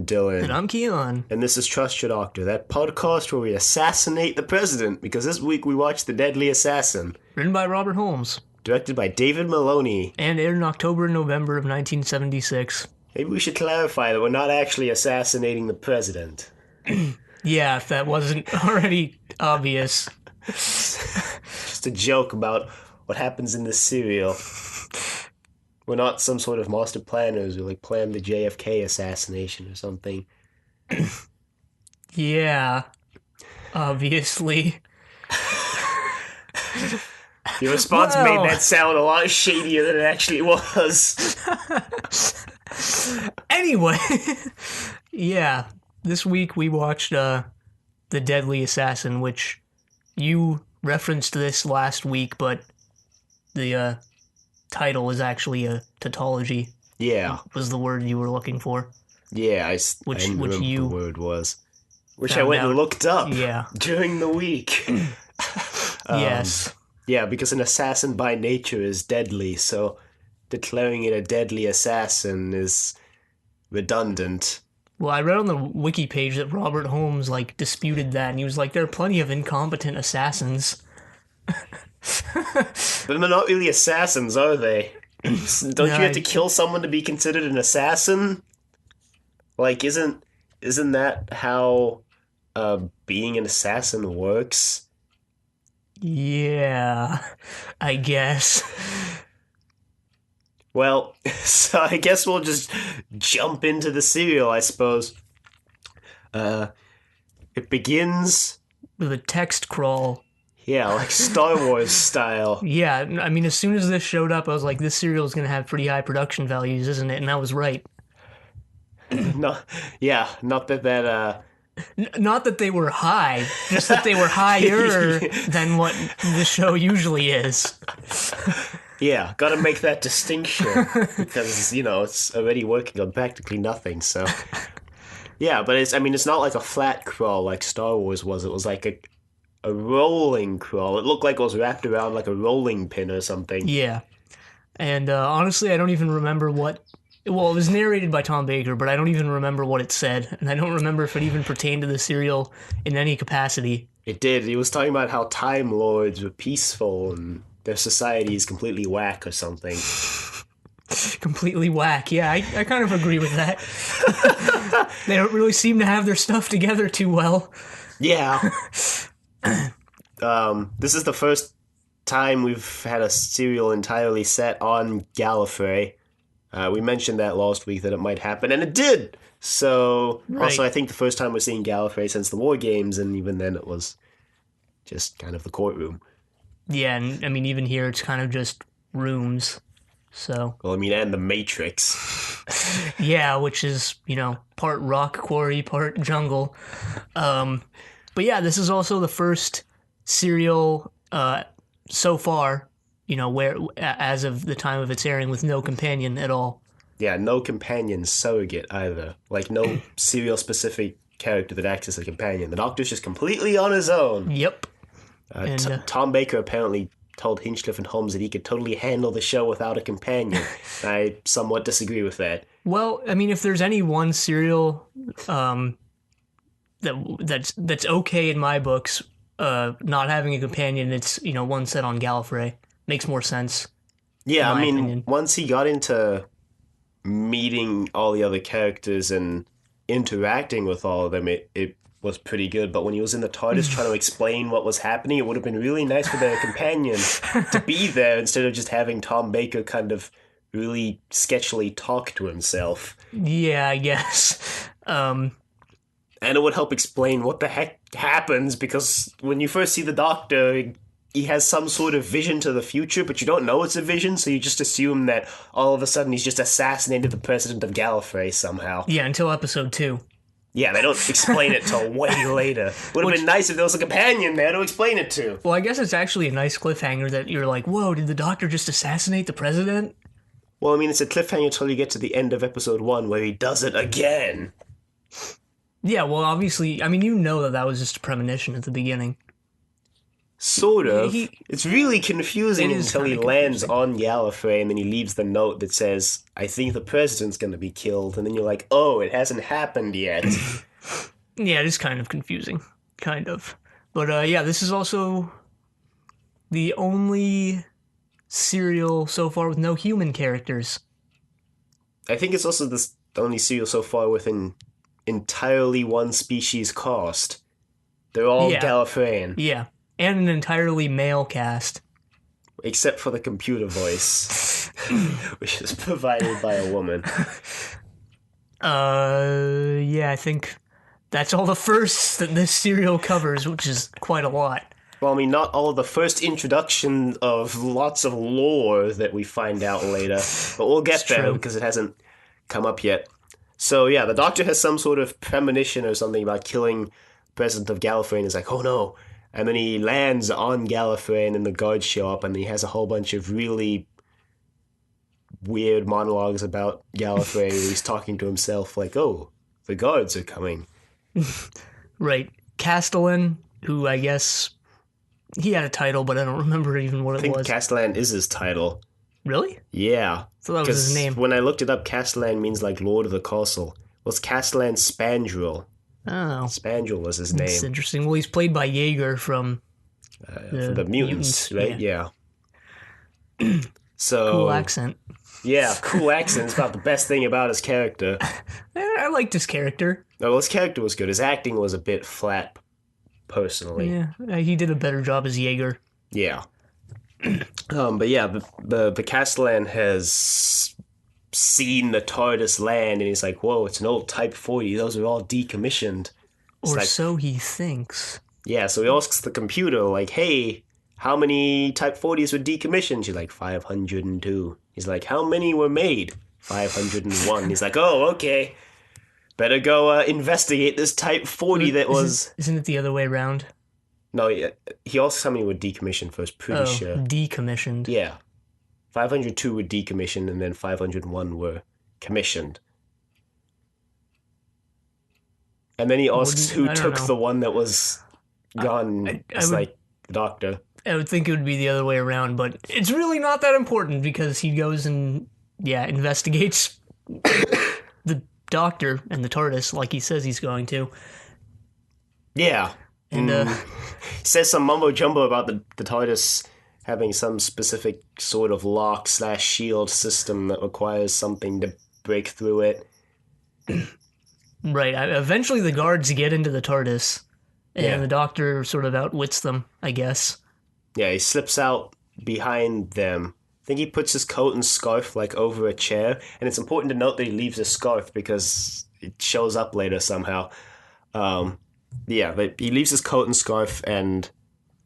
Dylan. And I'm Kiyan. And this is Trust Your Doctor, that podcast where we assassinate the president, because this week we watched The Deadly Assassin. Written by Robert Holmes. Directed by David Maloney. And aired in October and November of 1976. Maybe we should clarify that we're not actually assassinating the president. Yeah, if that wasn't already obvious. Just a joke about what happens in this serial. We're not some sort of master planners who planned the JFK assassination or something. Yeah, obviously. Your response made that sound a lot shadier than it actually was. Anyway, yeah, this week we watched The Deadly Assassin, which you referenced this last week, but the title is actually a tautology. Yeah. Was the word you were looking for. Yeah, I didn't remember you what the word was. Which I went and looked up during the week. Yes. Yeah, because an assassin by nature is deadly, so declaring it a deadly assassin is redundant. Well, I read on the wiki page that Robert Holmes, disputed that, and he was like, there are plenty of incompetent assassins. But they're not really assassins, are they? Don't you have to kill someone to be considered an assassin? Isn't that how being an assassin works? Yeah, I guess. Well, so I guess we'll just jump into the serial, I suppose. It begins with a text crawl. Yeah, like Star Wars style. Yeah, I mean, as soon as this showed up, I was like, this serial is going to have pretty high production values, isn't it? And I was right. Not that Not that they were high, just that they were higher than what the show usually is. Yeah, gotta make that distinction, because, it's already working on practically nothing, so... Yeah, but it's not like a flat crawl like Star Wars was. It was like a rolling crawl. It looked like it was wrapped around like a rolling pin or something. Yeah. And honestly, I don't even remember what... Well, it was narrated by Tom Baker, but I don't even remember what it said. And I don't remember if it even pertained to the serial in any capacity. It did. He was talking about how Time Lords were peaceful and their society is completely whack or something. Completely whack. Yeah, I kind of agree with that. They don't really seem to have their stuff together too well. Yeah. This is the first time we've had a serial entirely set on Gallifrey. We mentioned that last week that it might happen, and it did! So, Also, I think the first time we're seeing Gallifrey since the War Games, and even then it was just kind of the courtroom. Yeah, and even here it's kind of just rooms, so... Well, and the Matrix. Yeah, which is, part rock quarry, part jungle. But yeah, this is also the first serial so far, where as of the time of its airing, with no companion at all. Yeah, no companion surrogate either. No serial-specific character that acts as a companion. The Doctor's just completely on his own. Yep. Tom Baker apparently told Hinchcliffe and Holmes that he could totally handle the show without a companion. I somewhat disagree with that. Well, if there's any one serial that's okay in my books, not having a companion, it's, one set on Gallifrey. Makes more sense. Yeah, opinion. Once he got into meeting all the other characters and interacting with all of them, it was pretty good. But when he was in the TARDIS trying to explain what was happening, it would have been really nice for their companion to be there instead of just having Tom Baker kind of really sketchily talk to himself. Yeah, I guess. And it would help explain what the heck happens, because when you first see the Doctor, he has some sort of vision to the future, but you don't know it's a vision, so you just assume that all of a sudden he's just assassinated the president of Gallifrey somehow. Yeah, until episode 2. Yeah, they don't explain it till way later. Would have been nice if there was a companion there to explain it to. Well, I guess it's actually a nice cliffhanger that you're like, whoa, did the Doctor just assassinate the president? Well, it's a cliffhanger till you get to the end of episode 1 where he does it again. Yeah, well, obviously, that was just a premonition at the beginning. Sort of. He It's really it confusing is until kind he of lands confusing. on Gallifrey and then he leaves the note that says, I think the president's gonna be killed. And then you're like, oh, it hasn't happened yet. Yeah, it is kind of confusing, kind of. But yeah, this is also the only serial so far with no human characters. I think it's also the only serial so far with an entirely one species cast. They're all Yeah, Gallifreyan, yeah, and an entirely male cast. except for the computer voice, which is provided by a woman. Yeah, I think that's all the firsts that this serial covers, which is quite a lot. Well, I mean, not all of the first introduction of lots of lore that we find out later, but we'll It's get there true. because it hasn't come up yet. So yeah, the Doctor has some sort of premonition or something about killing the president of Gallifrey, and he's like, "Oh no!" And then he lands on Gallifrey, and then the guards show up, and he has a whole bunch of really weird monologues about Gallifrey. Where he's talking to himself, like, "Oh, the guards are coming." Right. Castellan, who I guess he had a title, but I don't remember even what I it think was. Castellan is his title. Really? Yeah, So that was his because name. when I looked it up, Castellan means like Lord of the Castle. Well, it's Castellan Spandrel. Oh, Spandrel was his that's name. interesting. Well, he's played by Jaeger from For the the mutants, right? Yeah. Yeah. Cool So, accent. yeah, cool accent is about the best thing about his character. I liked his character. No, well, his character was good. His acting was a bit flat, personally. Yeah, he did a better job as Jaeger. Yeah. But yeah, the Castellan has seen the TARDIS land, and he's like, "Whoa, it's an old Type 40. Those are all decommissioned." It's Or like, so he thinks. yeah. So he asks the computer, like, "Hey, how many Type 40s were decommissioned?" She's like, 502. He's like, "How many were made?" 501. He's like, "Oh, okay. Better go investigate this Type 40 that was." Isn't it the other way around? No, he also told me were decommissioned first, pretty Oh, sure. decommissioned. Yeah. 502 were decommissioned and then 501 were commissioned. And then he asks who I don't took know. the one that was gone. I It's would like the doctor. I would think it would be the other way around, but it's really not that important because he goes and investigates the doctor and the TARDIS like he says he's going to. Yeah. And Says some mumbo jumbo about the TARDIS having some specific sort of lock / shield system that requires something to break through it. right, eventually the guards get into the TARDIS and Yeah. the doctor sort of outwits them, I guess. Yeah, he slips out behind them. I think he puts his coat and scarf like over a chair, and it's important to note that he leaves his scarf because it shows up later somehow. Yeah, but he leaves his coat and scarf and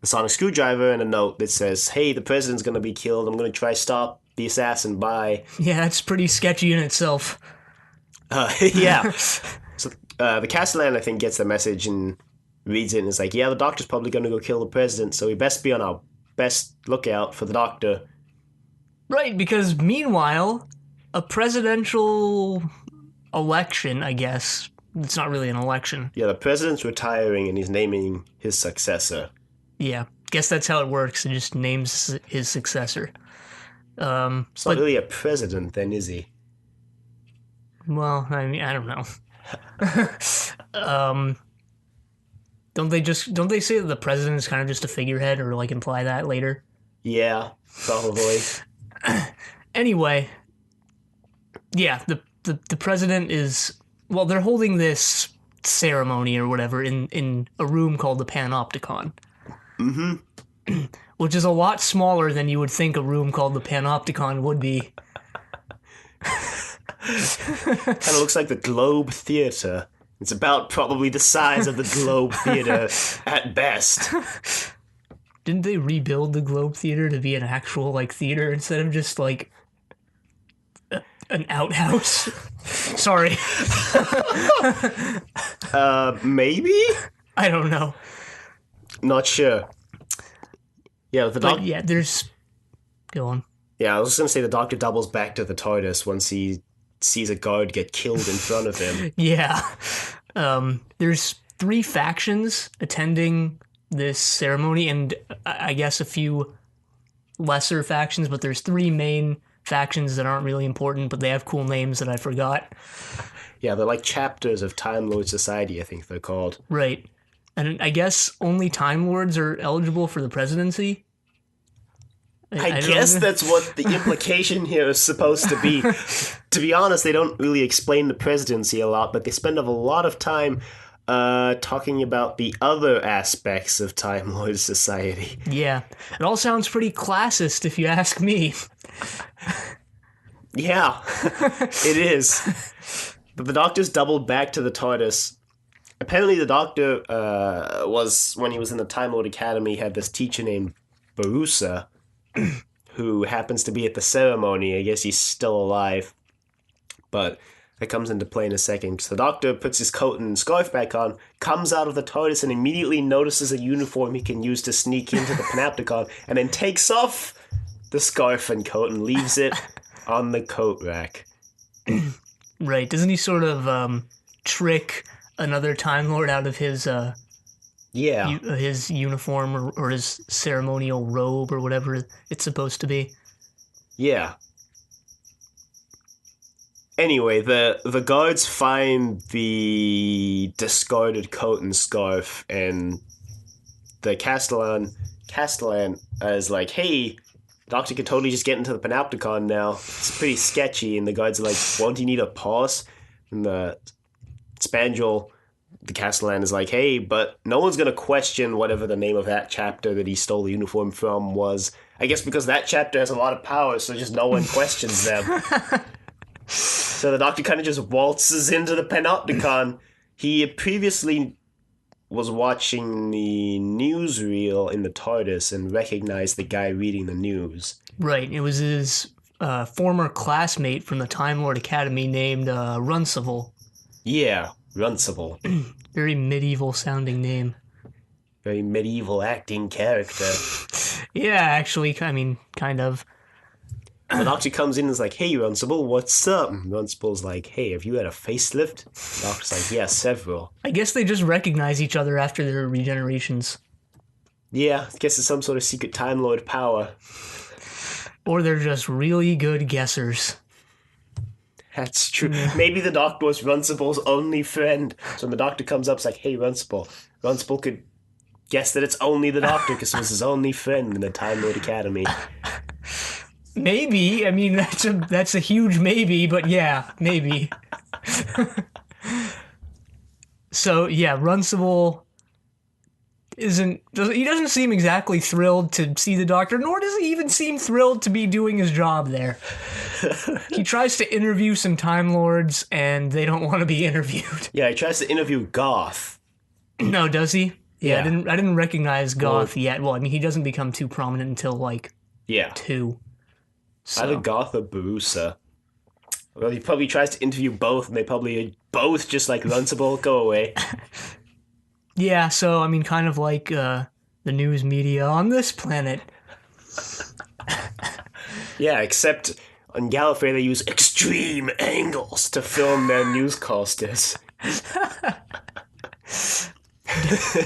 the sonic screwdriver and a note that says, "Hey, the president's gonna be killed. I'm gonna try stop the assassin. Bye." Yeah, that's pretty sketchy in itself. Yeah. So the Castellan, I think, gets the message and reads it and is like, "Yeah, the doctor's probably gonna go kill the president, so we best be on our best lookout for the doctor." Right, because meanwhile, a presidential election, I guess, it's not really an election. Yeah, the president's retiring and he's naming his successor. Yeah, guess that's how it works. It just names his successor. It's not But really a president, then, is he? well, I mean, I don't know. Don't they say that the president is kind of just a figurehead, or like imply that later? Yeah, probably. Anyway, yeah, the president is, well, they're holding this ceremony or whatever in a room called the Panopticon. Mm-hmm. Which is a lot smaller than you would think a room called the Panopticon would be. Kind of looks like the Globe Theatre. It's about probably the size of the Globe Theatre at best. Didn't they rebuild the Globe Theater to be an actual like theater instead of just like an outhouse? Sorry, Maybe? I don't know. Not sure. Yeah, But yeah, there's. Go on. Yeah, I was just gonna say the doctor doubles back to the TARDIS once he sees a guard get killed in front of him. Yeah. There's 3 factions attending this ceremony, and I guess a few lesser factions, but there's three main factions that aren't really important, but they have cool names that I forgot. Yeah, they're like chapters of Time Lord Society, I think they're called. Right. And I guess only Time Lords are eligible for the presidency? I guess that's what the implication here is supposed to be. To be honest, they don't really explain the presidency a lot, but they spend a lot of time talking about the other aspects of Time Lord Society. Yeah. It all sounds pretty classist, if you ask me. Yeah, it is. But the Doctor's doubled back to the TARDIS. Apparently the Doctor when he was in the Time Lord Academy, had this teacher named Barusa, who happens to be at the ceremony. I guess he's still alive. But that comes into play in a second. So the Doctor puts his coat and scarf back on, comes out of the TARDIS, and immediately notices a uniform he can use to sneak into the Panopticon, and then takes off the scarf and coat and leaves it on the coat rack. Right. Doesn't he sort of trick another Time Lord out of his his uniform or his ceremonial robe or whatever it's supposed to be? Yeah. Anyway, the guards find the discarded coat and scarf, and the Castellan is like, hey, Doctor could totally just get into the Panopticon now. It's pretty sketchy. And the guards are like, won't you need a pass? And the Spandrel, the Castellan, is like, hey, but no one's going to question whatever the name of that chapter that he stole the uniform from was. I guess because that chapter has a lot of power, so just no one questions them. So the Doctor kind of just waltzes into the Panopticon. He previously was watching the newsreel in the TARDIS and recognized the guy reading the news. Right. It was his former classmate from the Time Lord Academy named Runcible. Yeah, Runcible. Very medieval sounding name. Very medieval acting character. Yeah, actually, I mean, kind of. The Doctor comes in and is like, hey, Runcible, what's up? And Runcible's like, hey, have you had a facelift? The Doctor's like, yeah, several. I guess they just recognize each other after their regenerations. Yeah, I guess it's some sort of secret Time Lord power. Or they're just really good guessers. That's true. Maybe the Doctor was Runcible's only friend. So when the Doctor comes up, it's like, hey, Runcible could guess that it's only the Doctor because it was his only friend in the Time Lord Academy. Maybe. I mean, that's a huge maybe, but yeah, maybe. So, yeah, Runcible doesn't seem exactly thrilled to see the Doctor, nor does he even seem thrilled to be doing his job there. He tries to interview some Time Lords, and they don't want to be interviewed. Yeah, he tries to interview Goth. No, does he? Yeah. I didn't recognize Goth Well, yet. Well, I mean, he doesn't become too prominent until, like, 2. So. Either Goth or Barusa. Well, he probably tries to interview both, and they probably are both just like, Runcible, go away. Yeah, so, I mean, kind of like the news media on this planet. Yeah, except on Gallifrey they use extreme angles to film their newscasters.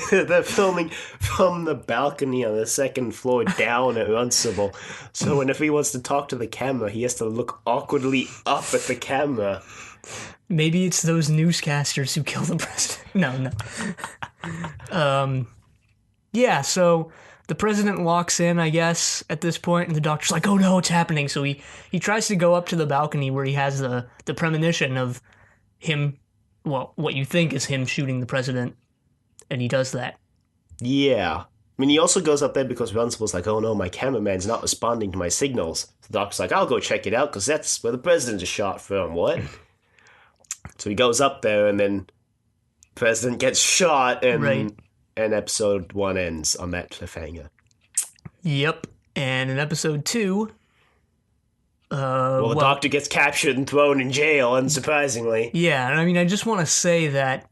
They're filming from the balcony on the second floor down at Runcible. So whenever he wants to talk to the camera, he has to look awkwardly up at the camera. Maybe it's those newscasters who kill the president. No. Yeah, so the president walks in, I guess, at this point, and the Doctor's like, oh no, it's happening. So he tries to go up to the balcony where he has the premonition of him, well, what you think is him shooting the president. And he does that. Yeah. I mean, he also goes up there because Runcible's like, oh no, my cameraman's not responding to my signals. The Doctor's like, I'll go check it out because that's where the president is shot from. What? So he goes up there and then the president gets shot and episode 1 ends on that cliffhanger. Yep. And in episode 2... the Doctor gets captured and thrown in jail, unsurprisingly. Yeah, and I mean, I just want to say that...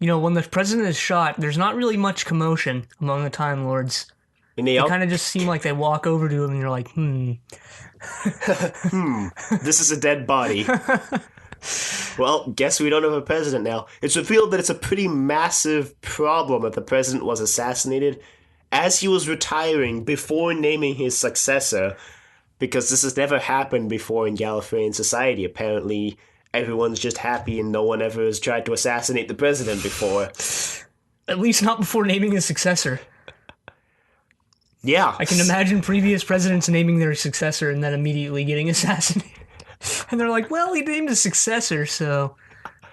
when the president is shot, there's not really much commotion among the Time Lords. And they kind of just seem like they walk over to him and you're like, this is a dead body. Well, guess we don't have a president now. It's revealed that it's a pretty massive problem that the president was assassinated as he was retiring before naming his successor, because this has never happened before in Gallifreyan society. Apparently, everyone's just happy and no one ever has tried to assassinate the president before. At least not before naming his successor. Yeah. I can imagine previous presidents naming their successor and then immediately getting assassinated. And they're like, well, he named his successor, so,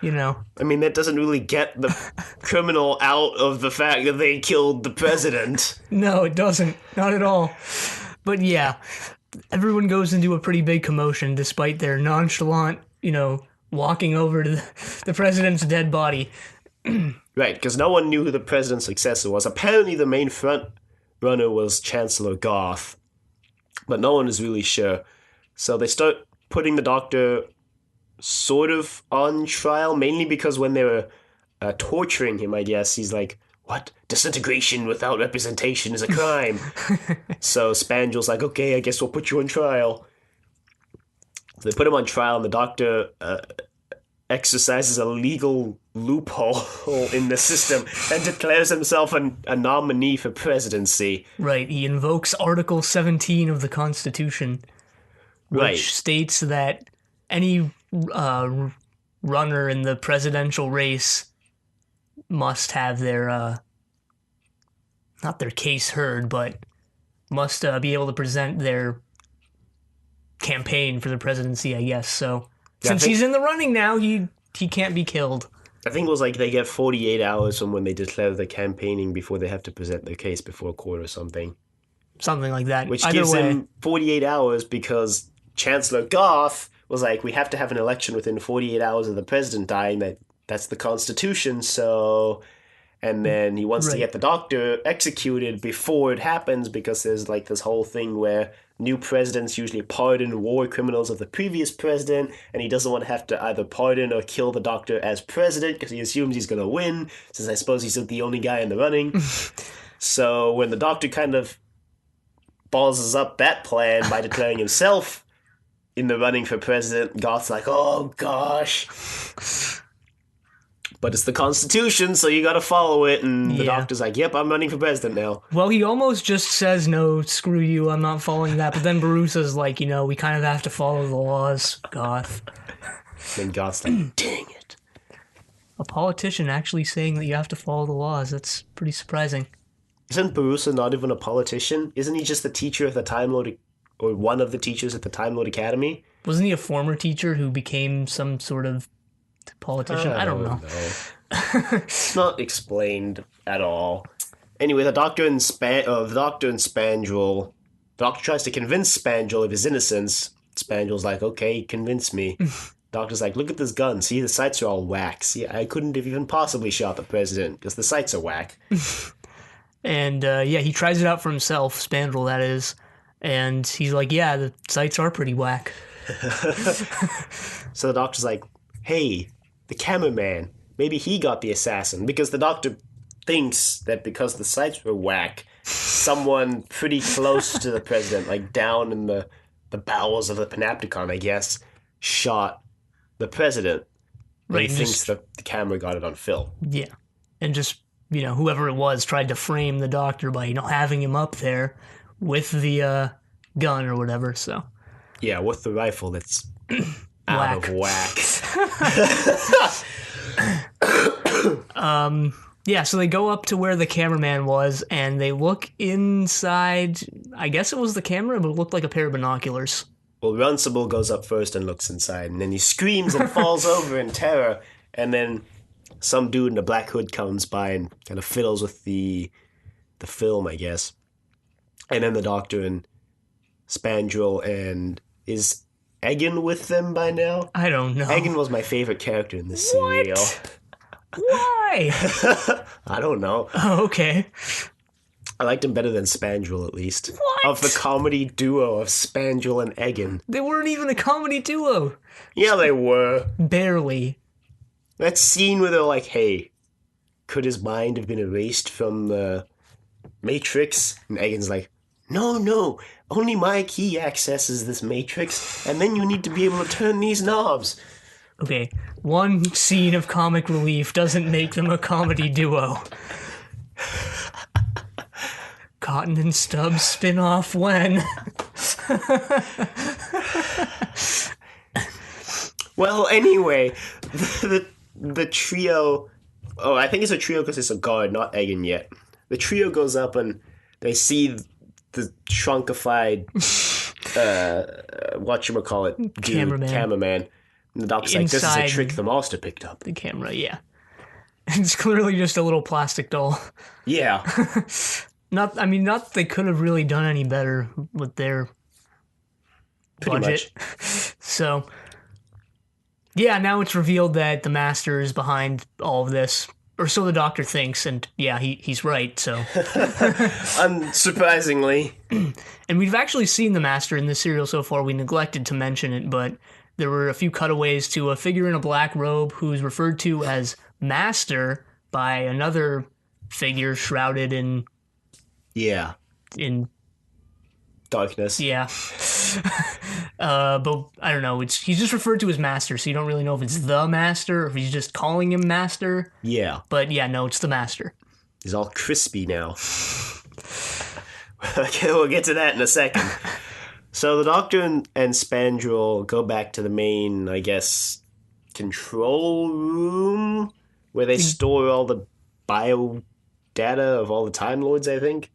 you know. I mean, that doesn't really get the criminal out of the fact that they killed the president. No, it doesn't. Not at all. But yeah, everyone goes into a pretty big commotion despite their nonchalant, walking over to the president's dead body. Right, because no one knew who the president's successor was. Apparently the main front runner was Chancellor Goth, but no one is really sure. So they start putting the Doctor sort of on trial, mainly because when they were torturing him, I guess, he's like, what? Disintegration without representation is a crime. So Spandrel's like, okay, I guess we'll put you on trial. So they put him on trial, and the Doctor exercises a legal loophole in the system and declares himself a nominee for presidency. Right, he invokes Article 17 of the Constitution, which states that any runner in the presidential race must have their, not their case heard, but must be able to present their campaign for the presidency, I guess. So since he's in the running now, he can't be killed. I think it was like they get 48 hours from when they declare the campaigning before they have to present their case before a court or something. Something like that. Which gives him 48 hours because Chancellor Goth was like, we have to have an election within 48 hours of the president dying. That's the Constitution, so... And then he wants to get the Doctor executed before it happens because there's like this whole thing where new presidents usually pardon war criminals of the previous president, and he doesn't want to have to either pardon or kill the Doctor as president because he assumes he's going to win, since I suppose he's the only guy in the running. So when the Doctor kind of ballses up that plan by declaring himself in the running for president, Goth's like, oh gosh. But it's the Constitution, so you gotta follow it, and the Doctor's like, yep, I'm running for president now. Well, he almost just says, no, screw you, I'm not following that, but then Barusa's like, we kind of have to follow the laws, Goth. Then Goth's like, dang it. A politician actually saying that you have to follow the laws, that's pretty surprising. Isn't Barusa not even a politician? Isn't he just the teacher of the Time Lord, or one of the teachers at the Time Lord Academy? Wasn't he a former teacher who became some sort of politician? I don't know. It's not explained at all. Anyway, the Doctor and Spandrel. The Doctor tries to convince Spandrel of his innocence. Spandrel's like, okay, convince me. Doctor's like, look at this gun. See, the sights are all whack. See, I couldn't have even possibly shot the president because the sights are whack. And he tries it out for himself, Spandrel, that is. And he's like, yeah, the sights are pretty whack. So the Doctor's like, hey, the cameraman, maybe he got the assassin, because the Doctor thinks that because the sights were whack, someone pretty close to the president, like down in the bowels of the Panopticon, I guess, shot the president. Right, he thinks that the camera got it on film. Yeah, and just, whoever it was tried to frame the Doctor by, having him up there with the gun or whatever, so. Yeah, with the rifle that's out of whack. So they go up to where the cameraman was, and they look inside. I guess it was the camera, but it looked like a pair of binoculars. Well, Runcible goes up first and looks inside, and then he screams and falls over in terror, and then some dude in a black hood comes by and kind of fiddles with the film, I guess. And then the Doctor and Spandrel and is Egan with them by now? I don't know. Egan was my favorite character in this serial. Why? I don't know. Oh, okay. I liked him better than Spandrel, at least. What? Of the comedy duo of Spandrel and Egan. They weren't even a comedy duo. Yeah, they were. Barely. That scene where they're like, hey, could his mind have been erased from the Matrix? And Egan's like, no, only my key accesses this Matrix, and then you need to be able to turn these knobs. Okay, one scene of comic relief doesn't make them a comedy duo. Cotton and Stubbs spin-off when? Well, anyway, the trio. Oh, I think it's a trio because it's a guard, not Egan yet. The trio goes up and they see the trunkified, whatchamacallit, cameraman. And the doctor's like, this is a trick the master picked up. The camera, yeah. It's clearly just a little plastic doll. Yeah. Not that they could have really done any better with their budget. So, yeah, now it's revealed that the master is behind all of this. Or so the doctor thinks, and yeah, he's right, so. Unsurprisingly. And we've actually seen the master in this serial so far. We neglected to mention it, but there were a few cutaways to a figure in a black robe who's referred to as Master by another figure shrouded in... Yeah. In... darkness. Yeah. But I don't know. He's just referred to as Master, so you don't really know if it's the Master or if he's just calling him Master. Yeah. But yeah, no, it's the Master. He's all crispy now. Okay, we'll get to that in a second. So the Doctor and Spandrel go back to the main, I guess, control room where they store all the bio data of all the Time Lords, I think.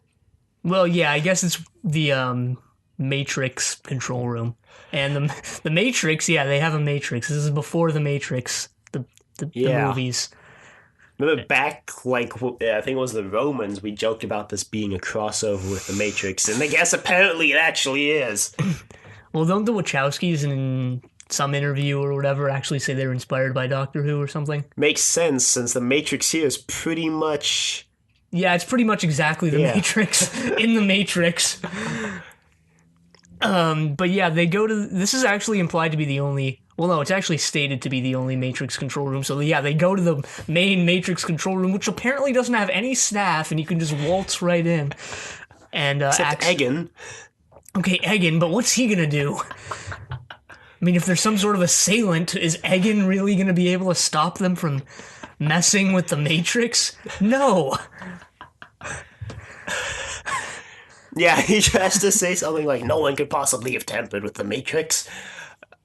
Well, yeah, I guess it's the Matrix control room. And the Matrix, yeah, they have a Matrix. This is before the Matrix, the movies. Remember back, like, I think it was the Romans, we joked about this being a crossover with the Matrix, and I guess apparently it actually is. Well, don't the Wachowskis in some interview or whatever actually say they're inspired by Doctor Who or something? Makes sense, since the Matrix here is pretty much... Yeah, it's pretty much exactly the Matrix in the Matrix. But yeah, they go to... This is actually implied to be the only... Well, no, it's actually stated to be the only Matrix control room. So yeah, they go to the main Matrix control room, which apparently doesn't have any staff, and you can just waltz right in. And except Egan. Okay, Egan, but what's he gonna do? I mean, if there's some sort of assailant, is Egan really gonna be able to stop them from messing with the Matrix? No. Yeah, he tries to say something like, no one could possibly have tampered with the Matrix.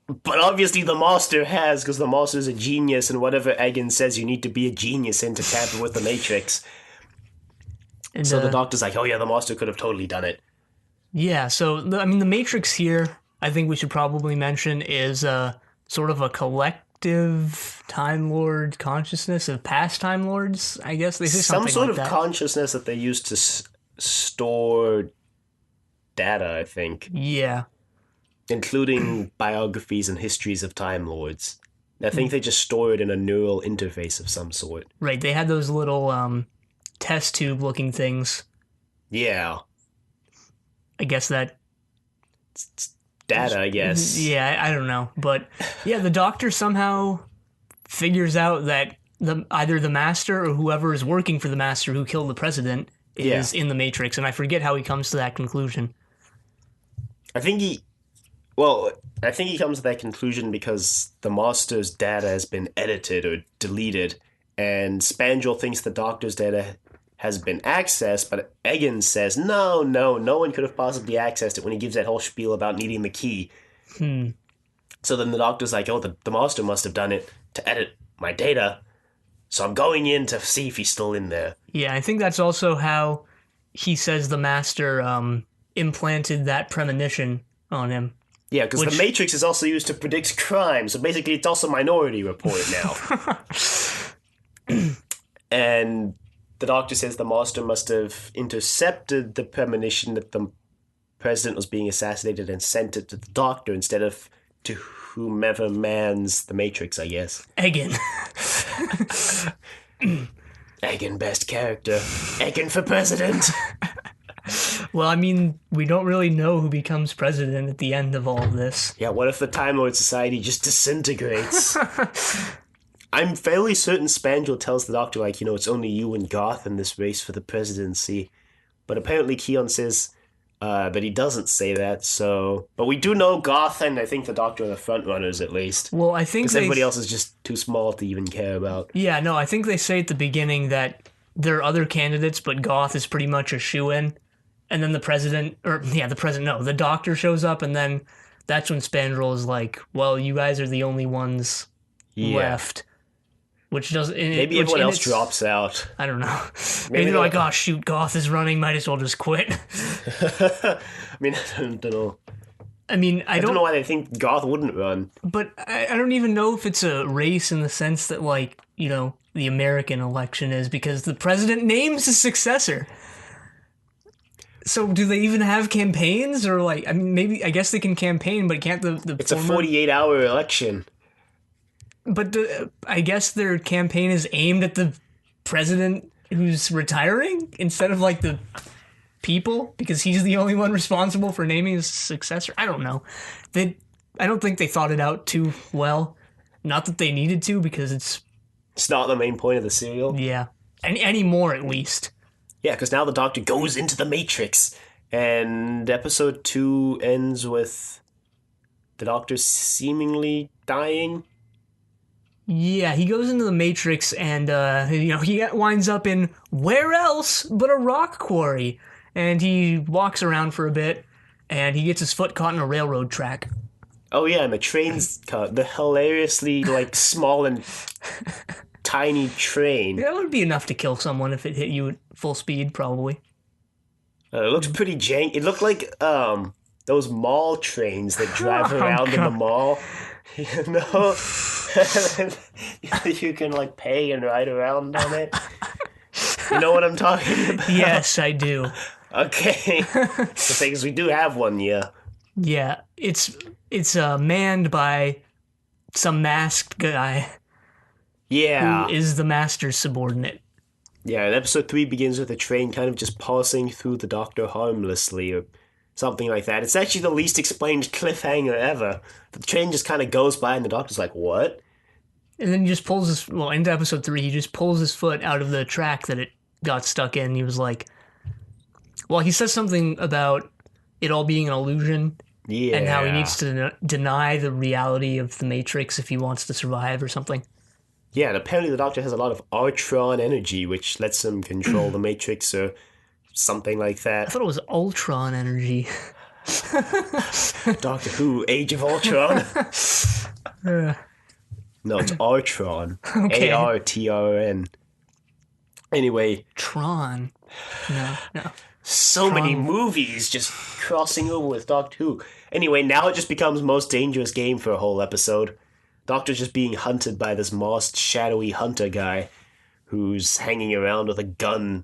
But obviously the Master has, because the Master's a genius, and whatever Egan says you need to be a genius in to tamper with the Matrix. And, so the Doctor's like, oh yeah, the Master could have totally done it. Yeah, so, the Matrix here, I think we should probably mention, is sort of a collective Time Lord consciousness of past Time Lords, I guess. They say something some sort like of that. Consciousness that they use to store data, I think. Yeah. Including biographies and histories of Time Lords. I think they just store it in a neural interface of some sort. Right, they had those little test tube looking things. Yeah. I guess that... It's data, I guess. Yeah, I don't know. But yeah, the Doctor somehow figures out that either the Master or whoever is working for the Master who killed the President is in the Matrix, and I forget how he comes to that conclusion. I think he comes to that conclusion because the Master's data has been edited or deleted, and Spandrel thinks the Doctor's data has been accessed, but Egan says, no one could have possibly accessed it when he gives that whole spiel about needing the key. So then the Doctor's like, oh, the Master must have done it to edit my data, so I'm going in to see if he's still in there. Yeah, I think that's also how he says the Master implanted that premonition on him. Yeah, because the Matrix is also used to predict crime, so basically it's also Minority Report now. And the Doctor says the Master must have intercepted the premonition that the President was being assassinated and sent it to the Doctor instead of to whomever mans the Matrix, I guess. Egan. Egan, best character. Egan for President. Well, I mean, we don't really know who becomes president at the end of all of this. Yeah, what if the Time Lord Society just disintegrates? I'm fairly certain Spandrel tells the Doctor, like, it's only you and Goth in this race for the presidency. But apparently Kiyan says But he doesn't say that, so... But we do know Goth and I think the Doctor are the front runners, at least. Well, I think Because everybody else is just too small to even care about. Yeah, no, I think they say at the beginning that there are other candidates, but Goth is pretty much a shoo-in. And then the president, the Doctor shows up, and then that's when Spandrel is like, well, you guys are the only ones left. Which doesn't... Maybe everyone else drops out. I don't know. Maybe they're like, oh, shoot, Goth is running, might as well just quit. I mean, I don't know. I mean, I don't know why they think Goth wouldn't run. But I don't even know if it's a race in the sense that, like, you know, the American election is, because the president names his successor. So do they even have campaigns? Or, like, I mean, I guess they can campaign, but can't the It's a 48-hour election. But I guess their campaign is aimed at the president who's retiring instead of, like, the people, because he's the only one responsible for naming his successor. I don't know. I don't think they thought it out too well. Not that they needed to, because it's not the main point of the serial. Yeah. Anymore, at least. Yeah, because now the Doctor goes into the Matrix, and episode 2 ends with the Doctor seemingly dying. Yeah, he goes into the Matrix, and he winds up in where else but a rock quarry. And he walks around for a bit, and he gets his foot caught in a railroad track. Oh yeah, and the train's caught. The hilariously, like, small and tiny train. That would be enough to kill someone if it hit you at full speed, probably. It looks pretty jank. It looked like those mall trains that drive around in the mall. You know? You can, like, pay and ride around on it. You know what I'm talking about? Yes, I do. Okay. The thing is, we do have one, yeah. Yeah, it's manned by some masked guy. Yeah. Who is the master's subordinate. Yeah, and episode 3 begins with the train kind of just passing through the Doctor harmlessly, or something like that. It's actually the least explained cliffhanger ever. The train just kind of goes by and the Doctor's like, what? And then he just pulls into episode 3, he just pulls his foot out of the track that it got stuck in. He was like, well, he says something about it all being an illusion. Yeah. And how he needs to deny the reality of the Matrix if he wants to survive or something. Yeah, and apparently the Doctor has a lot of Ultron energy, which lets him control the Matrix or something like that. I thought it was Ultron energy. Doctor Who, Age of Ultron. No, it's Ultron. Okay. Artron. Anyway. Tron. No. So many movies just crossing over with Doctor Who. Anyway, now it just becomes most dangerous game for a whole episode. Doctor's just being hunted by this masked, shadowy hunter guy who's hanging around with a gun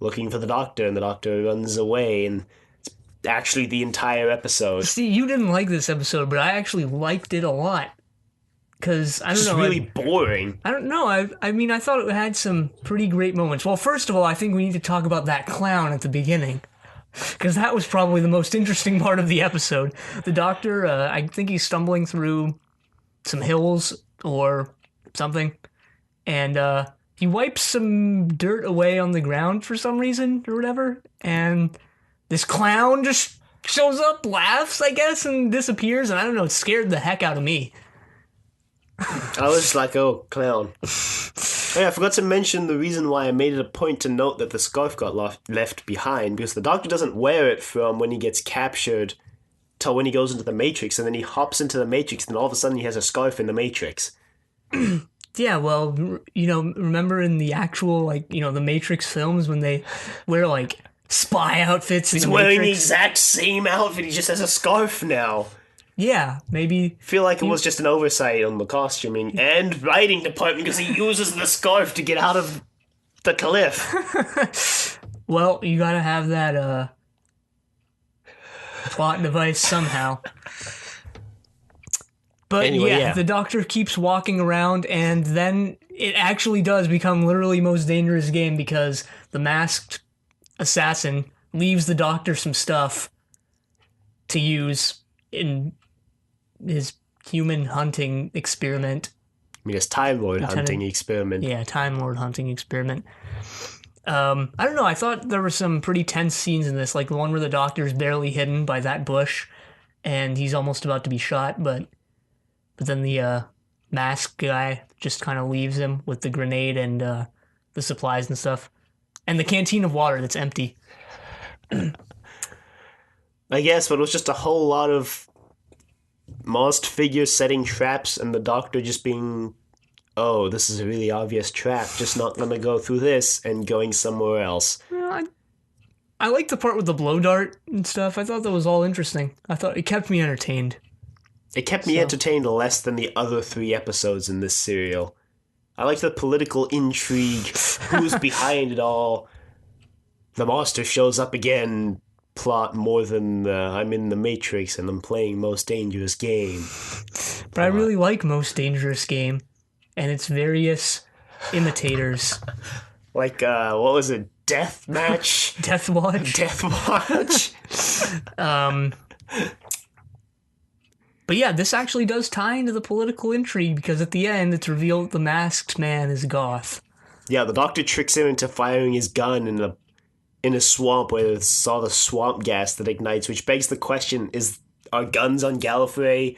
looking for the Doctor, and the Doctor runs away, and it's actually the entire episode. See, you didn't like this episode, but I actually liked it a lot. Because, I don't know. It's really boring. I don't know. I mean, I thought it had some pretty great moments. Well, first of all, I think we need to talk about that clown at the beginning. Because that was probably the most interesting part of the episode. The Doctor, I think he's stumbling through some hills or something. And he wipes some dirt away on the ground for some reason or whatever. And this clown just shows up, laughs, I guess, and disappears. And I don't know, it scared the heck out of me. I was like, oh, clown. Oh, yeah, I forgot to mention the reason why I made it a point to note that the scarf got left behind, because the Doctor doesn't wear it from when he gets captured till when he goes into the Matrix, and then he hops into the Matrix, and all of a sudden he has a scarf in the Matrix. Yeah, well, you know, remember in the actual, like, you know, the Matrix films when they wear, like, spy outfits in the Matrix? He's wearing the exact same outfit, he just has a scarf now. Yeah, maybe. I feel like it was just an oversight on the costuming and writing department because he uses the scarf to get out of the cliff. Well, you gotta have that plot device somehow. But anyway, yeah, the Doctor keeps walking around, and then it actually does become literally most dangerous game because the masked assassin leaves the Doctor some stuff to use in his human hunting experiment. I mean, his Time Lord hunting experiment. Yeah, Time Lord hunting experiment. I don't know. I thought there were some pretty tense scenes in this, like the one where the doctor's barely hidden by that bush, and he's almost about to be shot, but then the mask guy just kind of leaves him with the grenade and the supplies and stuff, and the canteen of water that's empty. I guess, but it was just a whole lot of masked figures setting traps, and the doctor just being, oh, this is a really obvious trap, just not gonna go through this, and going somewhere else. I like the part with the blow dart and stuff. I thought that was all interesting. I thought it kept me entertained. It kept me entertained less than the other 3 episodes in this serial. I like the political intrigue, who's behind it all. The monster shows up again, plot more than I'm in the Matrix and I'm playing Most Dangerous Game. But I really like Most Dangerous Game and its various imitators. Like, what was it? Death Match? Death Watch? Death Watch? But yeah, this actually does tie into the political intrigue because at the end it's revealed that the masked man is Goth. Yeah, the doctor tricks him into firing his gun in a swamp where they saw the swamp gas that ignites, which begs the question, are guns on Gallifrey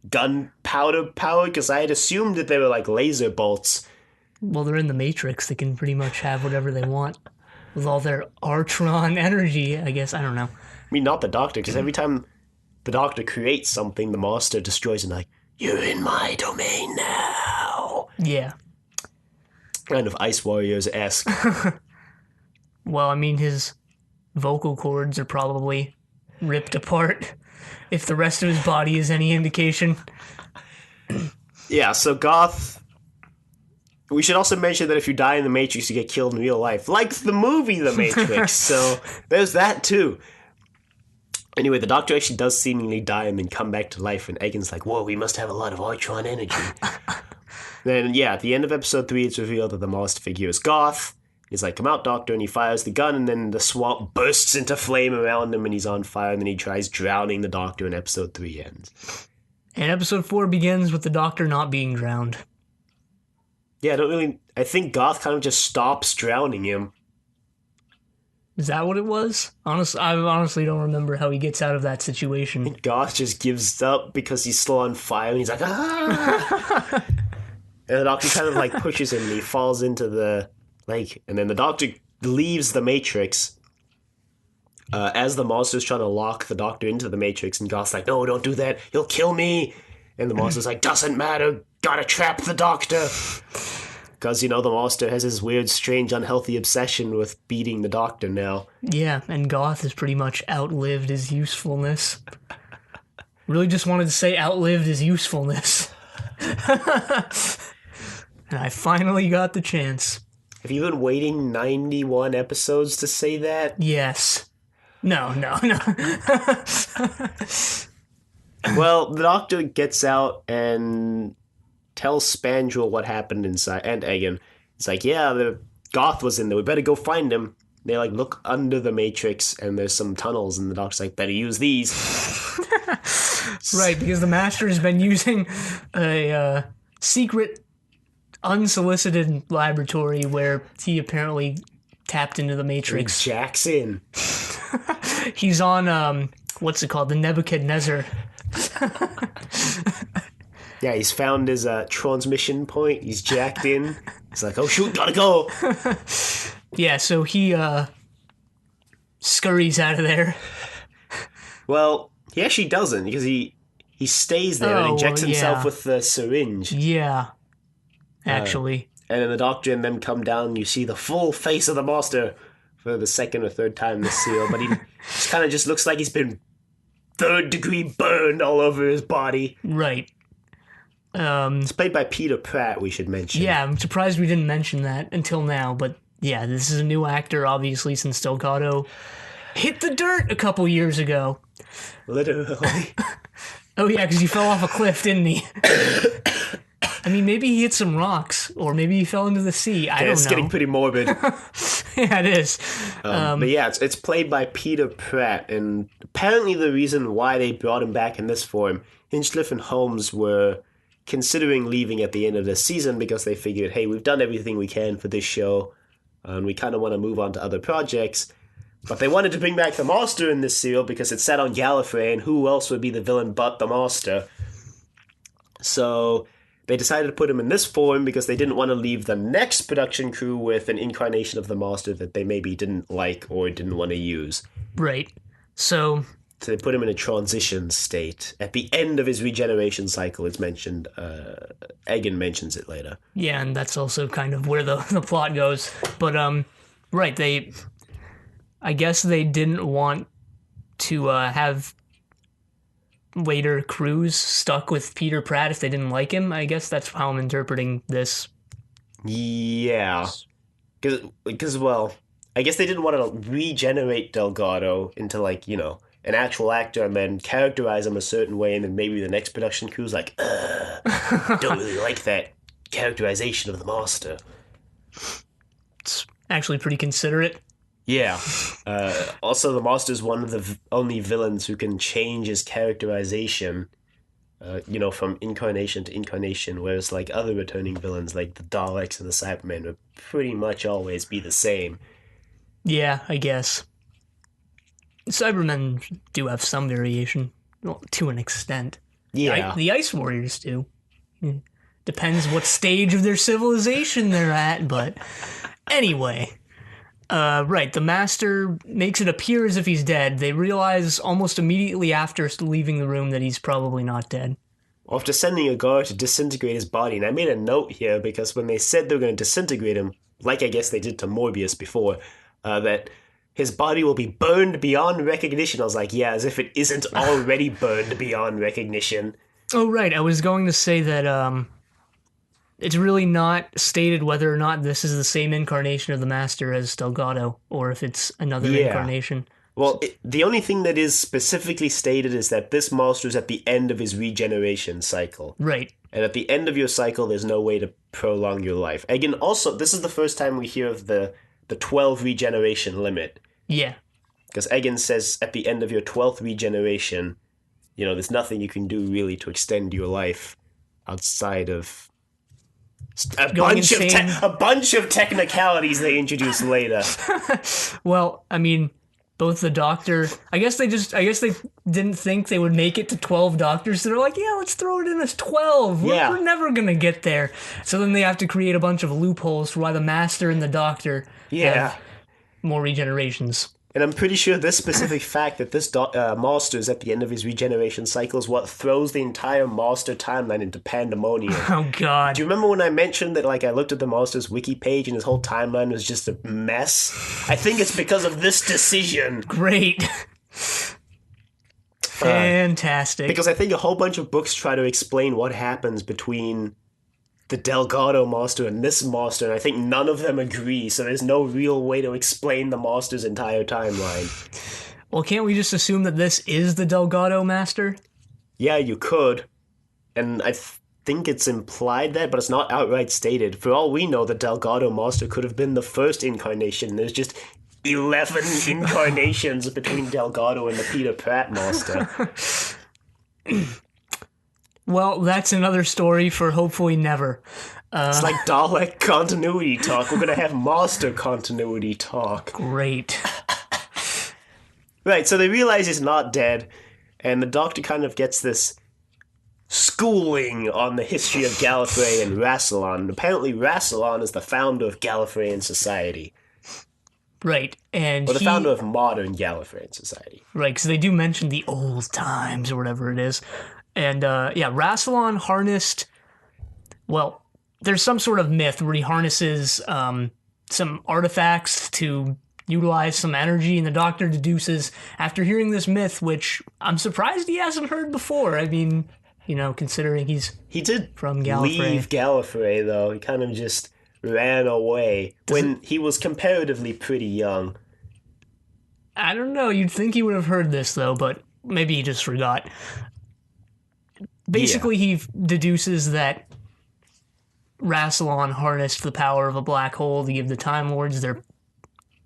gunpowder powered? Because I had assumed that they were like laser bolts. Well, they're in the Matrix. They can pretty much have whatever they want with all their Ultron energy, I guess. I don't know. I mean, not the doctor, because every time the doctor creates something, the monster destroys it, like, you're in my domain now. Yeah. Kind of Ice Warriors-esque. Well, I mean, his vocal cords are probably ripped apart, if the rest of his body is any indication. Yeah, so Goth... We should also mention that if you die in the Matrix, you get killed in real life. Like the movie The Matrix, so there's that too. Anyway, the doctor actually does seemingly die and then come back to life, and Egan's like, whoa, we must have a lot of Ultron energy. Then, yeah, at the end of episode 3, it's revealed that the masked figure is Goth. He's like, come out, doctor, and he fires the gun, and then the swamp bursts into flame around him, and he's on fire, and then he tries drowning the doctor, and episode 3 ends. And episode 4 begins with the doctor not being drowned. Yeah, I think Goth kind of just stops drowning him. Is that what it was? I honestly don't remember how he gets out of that situation. I think Goth just gives up because he's still on fire, and he's like, ah! And the doctor kind of like pushes him, and he falls into the lake. And then the doctor leaves the Matrix as the monster's trying to lock the doctor into the Matrix. And Goth's like, no, don't do that. He'll kill me. And the monster's like, doesn't matter. Gotta trap the doctor. Because, the monster has his weird, strange, unhealthy obsession with beating the doctor now. Yeah, and Goth has pretty much outlived his usefulness. Really just wanted to say outlived his usefulness. And I finally got the chance. Have you been waiting 91 episodes to say that? Yes. No. Well, the doctor gets out and tells Spandrel what happened inside, and Egan. It's like, yeah, the Goth was in there. We better go find him. They, look under the Matrix, and there's some tunnels, and the doctor's like, better use these. Right, because the Master has been using a secret, unsolicited laboratory where he apparently tapped into the Matrix. Jackson. He's on, what's it called? The Nebuchadnezzar. Yeah, he's found his transmission point. He's jacked in. He's like, oh shoot, gotta go. Yeah, so he scurries out of there. Well, he actually doesn't, because he stays there and injects himself with the syringe. Yeah, actually. And then the doctor and them come down, and you see the full face of the monster for the second or third time this serial, but he just kind of just looks like he's been third-degree burned all over his body. Right. It's played by Peter Pratt, we should mention. Yeah, I'm surprised we didn't mention that until now, but yeah, this is a new actor, obviously, since Delgado hit the dirt a couple years ago. Literally. Oh yeah, because he fell off a cliff, didn't he? I mean, maybe he hit some rocks, or maybe he fell into the sea. I don't know. It's getting pretty morbid. Yeah, it is. But yeah, it's played by Peter Pratt, and apparently the reason why they brought him back in this form, Hinchcliffe and Holmes were considering leaving at the end of the season because they figured, hey, we've done everything we can for this show. and we kind of want to move on to other projects. But they wanted to bring back the Master in this serial because it's set on Gallifrey, and who else would be the villain but the Master? So they decided to put him in this form because they didn't want to leave the next production crew with an incarnation of the Master that they maybe didn't like or didn't want to use. Right. So they put him in a transition state. At the end of his regeneration cycle, it's mentioned. Egan mentions it later. Yeah, and that's also kind of where the plot goes. But, right, I guess they didn't want to have later crews stuck with Peter Pratt if they didn't like him. I guess that's how I'm interpreting this. Yeah. Because, well, I guess they didn't want to regenerate Delgado into, like, an actual actor and then characterize him a certain way, and then maybe the next production crew's like, don't really like that characterization of the Master. It's actually pretty considerate. Yeah. Also, the Master's one of the only villains who can change his characterization, from incarnation to incarnation, whereas, like, other returning villains, like the Daleks and the Cybermen, would pretty much always be the same. Yeah, I guess. Cybermen do have some variation, well, to an extent. Yeah. The Ice Warriors do. Depends what stage of their civilization they're at, but anyway. Right, the Master makes it appear as if he's dead. They realize almost immediately after leaving the room that he's probably not dead. After sending a guard to disintegrate his body, and I made a note here because when they said they were going to disintegrate him, like I guess they did to Morbius before, that his body will be burned beyond recognition. I was like, yeah, as if it isn't already burned beyond recognition. Oh, right, I was going to say that, it's really not stated whether or not this is the same incarnation of the Master as Delgado, or if it's another incarnation. Well, the only thing that is specifically stated is that this Master's at the end of his regeneration cycle. Right. And at the end of your cycle, there's no way to prolong your life. Again, also, this is the first time we hear of the 12 regeneration limit. Yeah. Because Egan says at the end of your 12th regeneration, there's nothing you can do really to extend your life outside of a bunch of technicalities they introduce later. Well, I mean, both the Doctor, I guess they didn't think they would make it to 12 Doctors, so they're like, yeah, let's throw it in as 12. We're never gonna get there. So then they have to create a bunch of loopholes for why the Master and the Doctor have more regenerations. And I'm pretty sure this specific fact that this Master is at the end of his regeneration cycle is what throws the entire Master timeline into pandemonium. Oh, God. Do you remember when I mentioned that, like, I looked at the Master's wiki page and his whole timeline was just a mess? I think it's because of this decision. Great. Fantastic. Because I think a whole bunch of books try to explain what happens between the Delgado Master and this Master, and I think none of them agree, so there's no real way to explain the Master's entire timeline. Well, can't we just assume that this is the Delgado Master? Yeah, you could. And I think it's implied that, but it's not outright stated. For all we know, the Delgado Master could have been the first incarnation. There's just 11 incarnations between Delgado and the Peter Pratt Master. Well, that's another story for hopefully never. It's like Dalek continuity talk. We're going to have Master continuity talk. Great. Right, so they realize he's not dead, and the Doctor kind of gets this schooling on the history of Gallifrey and Rassilon. Apparently Rassilon is the founder of Gallifreyan society. Right, and or the founder of modern Gallifreyan society. Right, because they do mention the old times or whatever it is. And, Rassilon harnessed... Well, there's some sort of myth where he harnesses some artifacts to utilize some energy, and the Doctor deduces, after hearing this myth, which I'm surprised he hasn't heard before. I mean, considering he did from Gallifrey. Leave Gallifrey, though. He kind of just ran away when he was comparatively pretty young. I don't know. You'd think he would have heard this, though, but maybe he just forgot. Basically, he deduces that Rassilon harnessed the power of a black hole to give the Time Lords their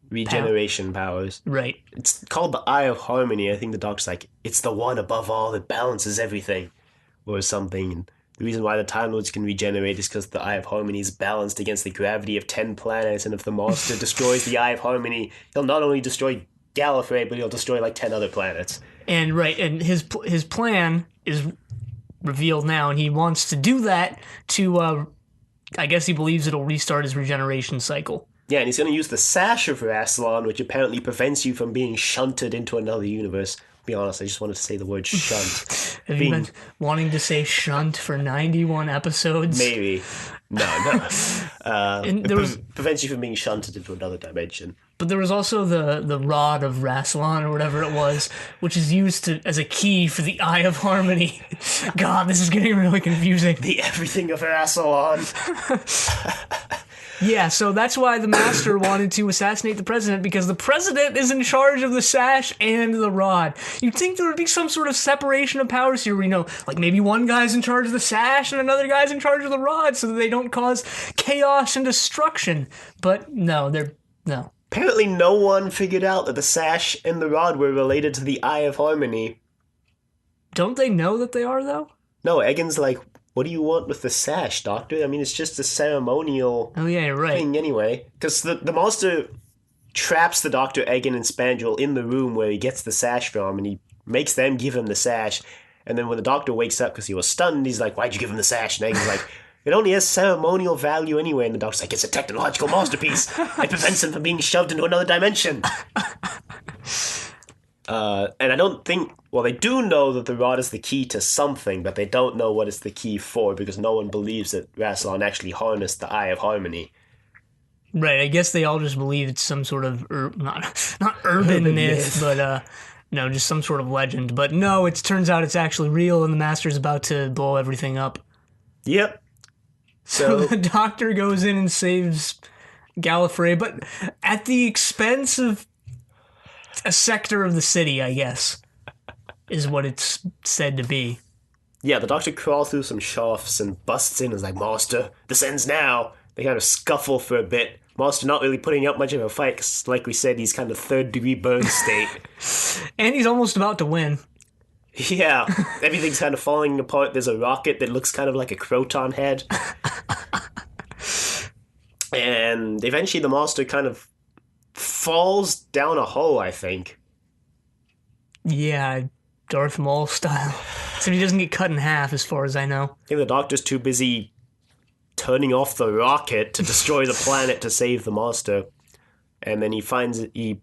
regeneration powers. Right. It's called the Eye of Harmony. I think the Doctor's like, it's the one above all that balances everything, or something. the reason why the Time Lords can regenerate is because the Eye of Harmony is balanced against the gravity of 10 planets, and if the Master destroys the Eye of Harmony, he'll not only destroy Gallifrey, but he'll destroy like 10 other planets. And his plan is revealed now, and he wants to do that to, I guess he believes it'll restart his regeneration cycle. Yeah, and he's going to use the Sash of Rassilon, which apparently prevents you from being shunted into another universe. To be honest, I just wanted to say the word shunt. Have you been wanting to say shunt for 91 episodes? Maybe. No. Prevents you from being shunted into another dimension. But there was also the Rod of Rassilon, or whatever it was, which is used as a key for the Eye of Harmony. God, this is getting really confusing. The everything of Rassilon. Yeah, so that's why the Master wanted to assassinate the President, because the President is in charge of the Sash and the Rod. You'd think there would be some sort of separation of powers here, where, like maybe one guy's in charge of the Sash and another guy's in charge of the Rod, so that they don't cause chaos and destruction. But no. Apparently no one figured out that the Sash and the Rod were related to the Eye of Harmony. Don't they know that they are, though? No, Egan's like, what do you want with the Sash, Doctor? I mean, it's just a ceremonial you're right. thing anyway. Because the Master traps the Doctor, Egan, and Spandrel in the room where he gets the Sash from, and he makes them give him the Sash. And then when the Doctor wakes up because he was stunned, he's like, why'd you give him the Sash? And Egan's like, it only has ceremonial value anyway. And the Doctor's like, it's a technological masterpiece. It prevents him from being shoved into another dimension. And I don't think... Well, they do know that the Rod is the key to something, but they don't know what it's the key for, because no one believes that Rassilon actually harnessed the Eye of Harmony. Right, I guess they all just believe it's some sort of... not urban myth, but... just some sort of legend. But no, it turns out it's actually real, and the Master's about to blow everything up. Yep. So the Doctor goes in and saves Gallifrey, but at the expense of a sector of the city, I guess, is what it's said to be. Yeah, the Doctor crawls through some shafts and busts in and is like, Master, this ends now. They kind of scuffle for a bit. Master not really putting up much of a fight, because like we said, he's kind of third-degree burn state. And he's almost about to win. Yeah, everything's kind of falling apart. There's a rocket that looks kind of like a Croton head. And eventually the Master kind of falls down a hole, I think. Yeah, Darth Maul style. So he doesn't get cut in half, as far as I know. I think the Doctor's too busy turning off the rocket to destroy the planet to save the Master. And then he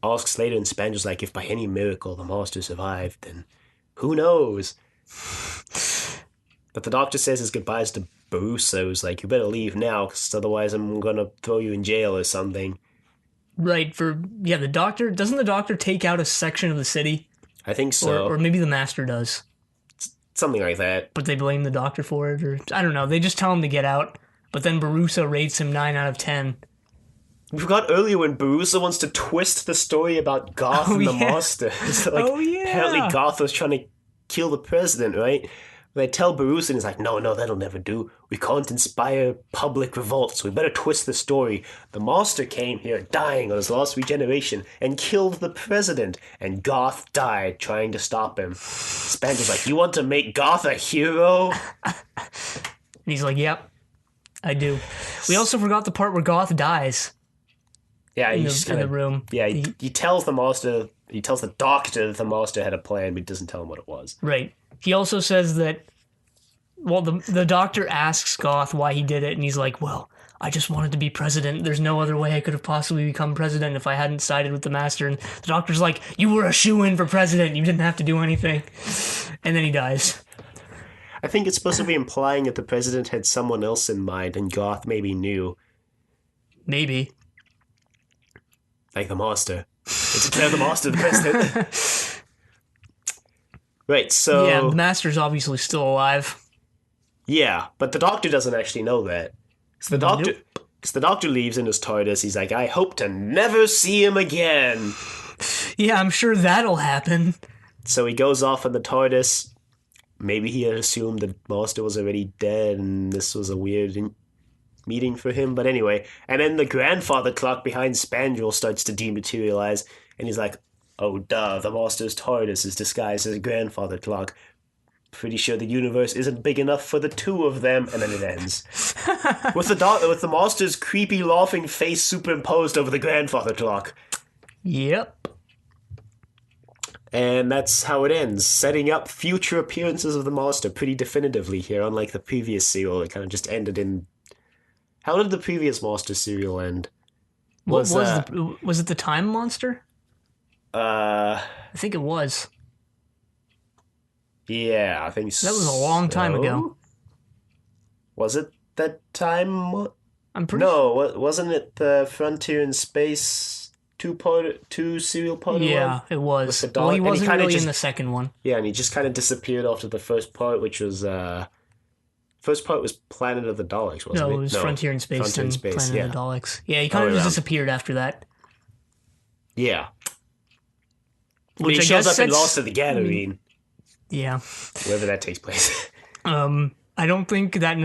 asks later, and Spanger's like, if by any miracle the Master survived, then who knows? But the Doctor says his goodbyes to Barusso's, like, you better leave now, because otherwise I'm going to throw you in jail or something. Right, the Doctor, doesn't the Doctor take out a section of the city? I think so. Or maybe the Master does. Something like that. But they blame the Doctor for it, or I don't know, they just tell him to get out, but then Barusso rates him 9 out of 10. We forgot earlier when Barusso wants to twist the story about Goth and the Master. So, apparently Goth was trying to kill the President, right? They tell Barusso, and he's like, no, that'll never do. We can't inspire public revolt, so we better twist the story. The Master came here dying on his last regeneration and killed the President, and Goth died trying to stop him. Spanger's like, you want to make Goth a hero? And he's like, yep, I do. We also forgot the part where Goth dies. Yeah, in the room. Yeah, he tells the Master, he tells the Doctor that the Master had a plan, but he doesn't tell him what it was. Right. He also says that, well, the Doctor asks Goth why he did it, and he's like, well, I just wanted to be president. There's no other way I could have possibly become president if I hadn't sided with the Master. And the Doctor's like, you were a shoo-in for president. You didn't have to do anything. And then he dies. I think it's supposed to be implying that the President had someone else in mind, and Goth maybe knew. Maybe. Like the Master. It's declare the Master the President. Right, so... Yeah, the Master's obviously still alive. Yeah, but the Doctor doesn't actually know that. So the Doctor leaves in his TARDIS. He's like, I hope to never see him again. Yeah, I'm sure that'll happen. So he goes off in the TARDIS. Maybe he had assumed the Master was already dead, and this was a weird meeting for him. But anyway, and then the grandfather clock behind Spandrel starts to dematerialize, and he's like, oh, duh, the Master's TARDIS is disguised as a grandfather clock. pretty sure the universe isn't big enough for the two of them, and then it ends. with the monster's creepy laughing face superimposed over the grandfather clock. Yep. And that's how it ends, setting up future appearances of the monster pretty definitively here, unlike the previous serial. It kind of just ended in... How did the previous monster serial end? Was it the time monster? I think it was. Yeah, I think so. That was a long time ago. Was it that time? I'm pretty wasn't it the Frontier in Space two serial part? Yeah, it was. Well, he wasn't really in the second one. Yeah, and he just kind of disappeared after the first part, which was first part was Planet of the Daleks, wasn't it? No, it was Frontier in Space Frontier in and Space, Planet of the Daleks. Yeah, he kind of just disappeared after that. Yeah. Which he shows up in Lost of the Gathering. Yeah. Wherever that takes place. I don't think that him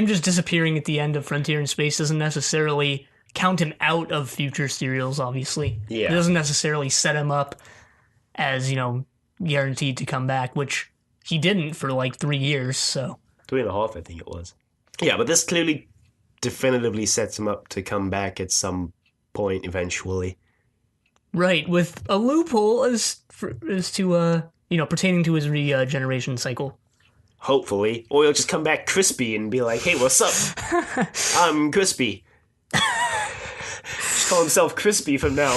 just disappearing at the end of Frontier in Space doesn't necessarily count him out of future serials, obviously. Yeah. It doesn't necessarily set him up as, guaranteed to come back, which he didn't for like 3 years, so. 3.5, I think it was. Yeah, but this clearly definitively sets him up to come back at some point eventually. Right, with a loophole as to, pertaining to his regeneration cycle. Hopefully. Or he'll just come back crispy and be like, hey, what's up? I'm crispy. Just call himself Crispy from now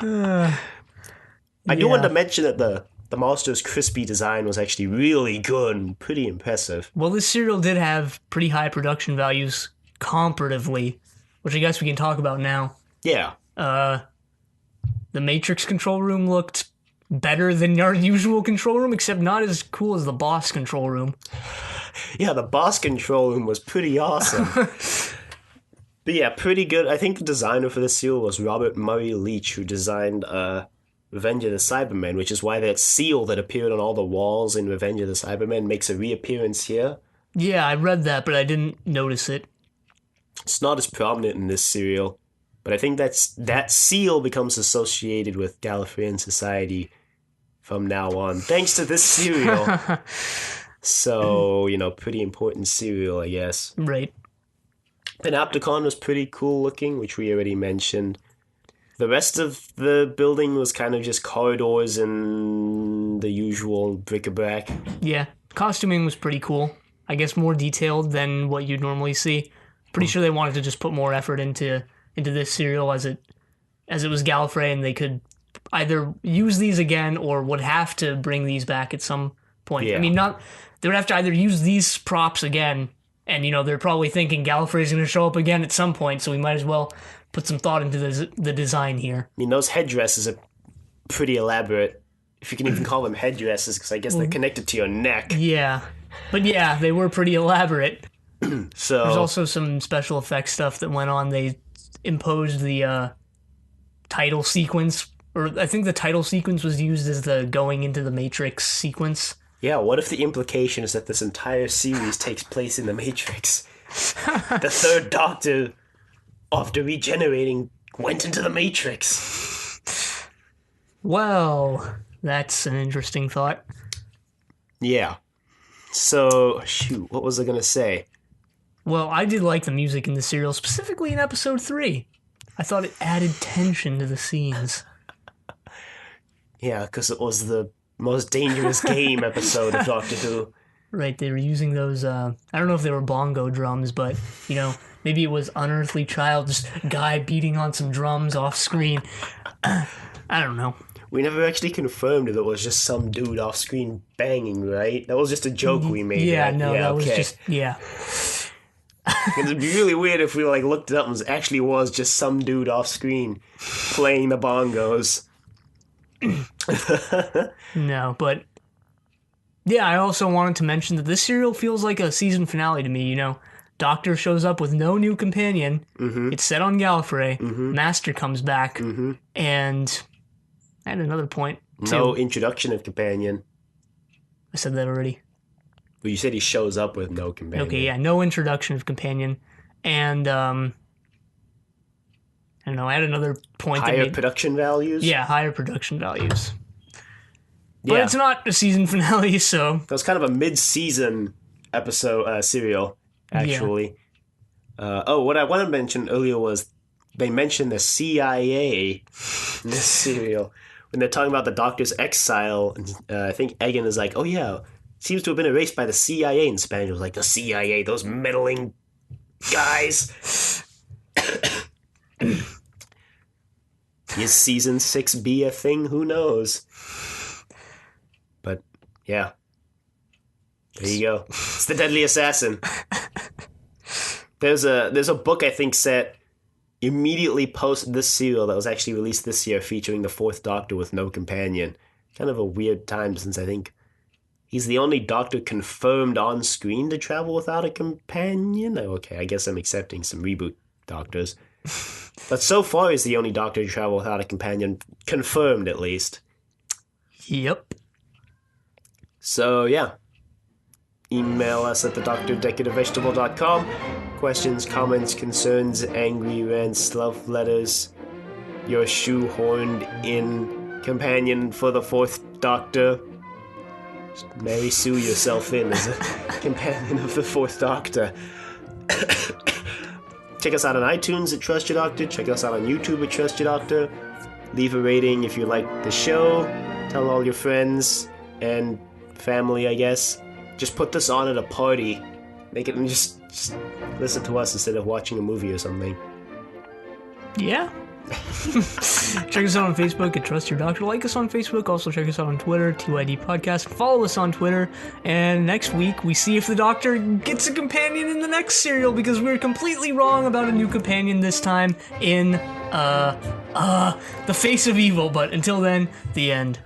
on. I do want to mention that the monster's crispy design was actually really good and pretty impressive. Well, this serial did have pretty high production values comparatively, which I guess we can talk about now. Yeah. The Matrix control room looked better than our usual control room, except not as cool as the boss control room. Yeah, the boss control room was pretty awesome. But yeah, pretty good. I think the designer for this seal was Robert Murray Leach, who designed Revenge of the Cybermen, which is why that seal that appeared on all the walls in Revenge of the Cybermen makes a reappearance here. Yeah, I read that, but I didn't notice it. It's not as prominent in this serial, but I think that seal becomes associated with Gallifreyan society from now on, thanks to this serial. So, pretty important serial, I guess. Right. Panopticon was pretty cool looking, which we already mentioned. The rest of the building was kind of just corridors and the usual bric-a-brac. Yeah, costuming was pretty cool. I guess more detailed than what you'd normally see. Pretty sure they wanted to just put more effort into this serial as it was Gallifrey, and they could either use these again or would have to bring these back at some point. Yeah. I mean, they would have to either use these props again, and they're probably thinking Gallifrey's going to show up again at some point, so we might as well put some thought into the design here. I mean, those headdresses are pretty elaborate, if you can even call them headdresses, because I guess they're connected to your neck. Yeah, but yeah, they were pretty elaborate. So there's also some special effects stuff that went on. They imposed the title sequence, or I think the title sequence was used as the going into the Matrix sequence. Yeah, what if the implication is that this entire series takes place in the Matrix? The third Doctor, after regenerating, went into the Matrix. Well, that's an interesting thought. Yeah. So, shoot, what was I going to say? Well, I did like the music in the serial, specifically in episode 3. I thought it added tension to the scenes. Yeah, because it was the most dangerous game episode of Doctor Who. Right, they were using those, I don't know if they were bongo drums, but, maybe it was Unearthly Child, just guy beating on some drums off screen. I don't know. We never actually confirmed if it was just some dude off screen banging, right? That was just a joke we made. Yeah, right? no, that was just, yeah. It'd be really weird if we looked it up and it actually was just some dude off screen playing the bongos. No, but yeah, I also wanted to mention that this serial feels like a season finale to me, Doctor shows up with no new companion. Mm-hmm. It's set on Gallifrey. Mm-hmm. Master comes back. Mm-hmm. And I had another point. No introduction of companion. I said that already. Well, you said he shows up with no companion. Okay, yeah, no introduction of companion. And I don't know. I had another point that Higher made, production values? yeah, higher production values. But Yeah. it's not a season finale, so That was kind of a mid-season episode serial, actually. What I wanted to mention earlier was they mentioned the CIA in this serial when they're talking about the Doctor's exile. I think Egan is like, "Oh yeah, seems to have been erased by the CIA." In Spanish, it was like the CIA, those meddling guys. Is season 6B a thing? Who knows? But yeah, there you go. It's the Deadly Assassin. There's a book I think set immediately post this serial that was actually released this year featuring the Fourth Doctor with no companion. Kind of a weird time since I think he's the only Doctor confirmed on screen to travel without a companion. Oh, okay, I guess I'm accepting some reboot Doctors. But so far he's the only Doctor to travel without a companion, confirmed at least. yep. So yeah. Email us at thedoctordecorativvegetable.com. Questions, comments, concerns, angry rants, love letters, your shoehorned in companion for the Fourth Doctor. Mary Sue yourself in as a companion of the Fourth Doctor. Check us out on iTunes at Trust Your Doctor. Check us out on YouTube at Trust Your Doctor. Leave a rating if you like the show. Tell all your friends and family, I guess. Just put this on at a party. Make it and just listen to us instead of watching a movie or something. Yeah. Check us out on Facebook at Trust Your Doctor. Like us on Facebook. Also check us out on Twitter, TYD Podcast. Follow us on Twitter. And next week, we see if the Doctor gets a companion in the next serial, because we're completely wrong about a new companion this time in, The Face of Evil. But until then, the end.